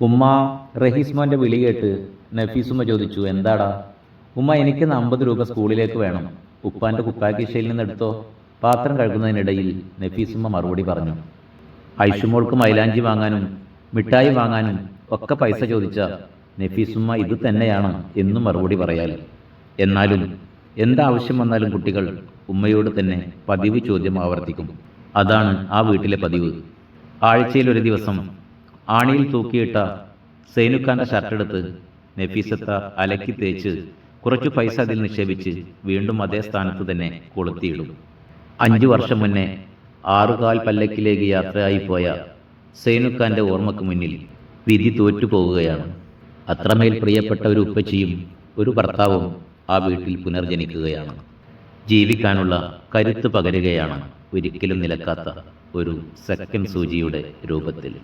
ഉമ്മ. റഹീസ്മോൻ്റെ വിളി കേട്ട് നഫീസുമ്മ ചോദിച്ചു, എന്താടാ? ഉമ്മ, എനിക്കിന്ന് 50 രൂപ സ്കൂളിലേക്ക് വേണം. ഉപ്പാൻ്റെ കുപ്പാക്കീശയിൽ നിന്ന് എടുത്തോ. പാത്രം കഴുകുന്നതിനിടയിൽ നഫീസുമ്മ മറുപടി പറഞ്ഞു. ഐഷുമോൾക്ക് മൈലാഞ്ചി വാങ്ങാനും മിഠായി വാങ്ങാനും ഒക്കെ പൈസ ചോദിച്ച നഫീസുമ്മ ഇത് തന്നെയാണ് എന്നും മറുപടി പറയാൽ. എന്നാലും എന്താവശ്യം വന്നാലും കുട്ടികൾ ഉമ്മയോട് തന്നെ പതിവ് ചോദ്യം ആവർത്തിക്കും. അതാണ് ആ വീട്ടിലെ പതിവ്. ആഴ്ചയിൽ ഒരു ദിവസം ആണിയിൽ തൂക്കിയിട്ട സൈനുഖാൻ്റെ ഷർട്ടെടുത്ത് നഫീസത്ത അലക്കി തേച്ച് കുറച്ചു പൈസ അതിൽ നിക്ഷേപിച്ച് വീണ്ടും അതേ സ്ഥാനത്ത് തന്നെ കൊളുത്തിയിടും. 5 വർഷം മുന്നേ 6 കാൽ പല്ലക്കിലേക്ക് യാത്രയായി പോയ സൈനുഖാൻ്റെ ഓർമ്മക്ക് മുന്നിൽ വിധി തോറ്റുപോവുകയാണ്. അത്രമേൽ പ്രിയപ്പെട്ട ഒരു ഉപ്പച്ചിയും ഒരു ഭർത്താവും ആ വീട്ടിൽ പുനർജനിക്കുകയാണ്. ജീവിക്കാനുള്ള കരുത്ത് പകരുകയാണ് ഒരിക്കലും നിലക്കാത്ത ഒരു സെക്കൻഡ് സൂചിയുടെ രൂപത്തിൽ.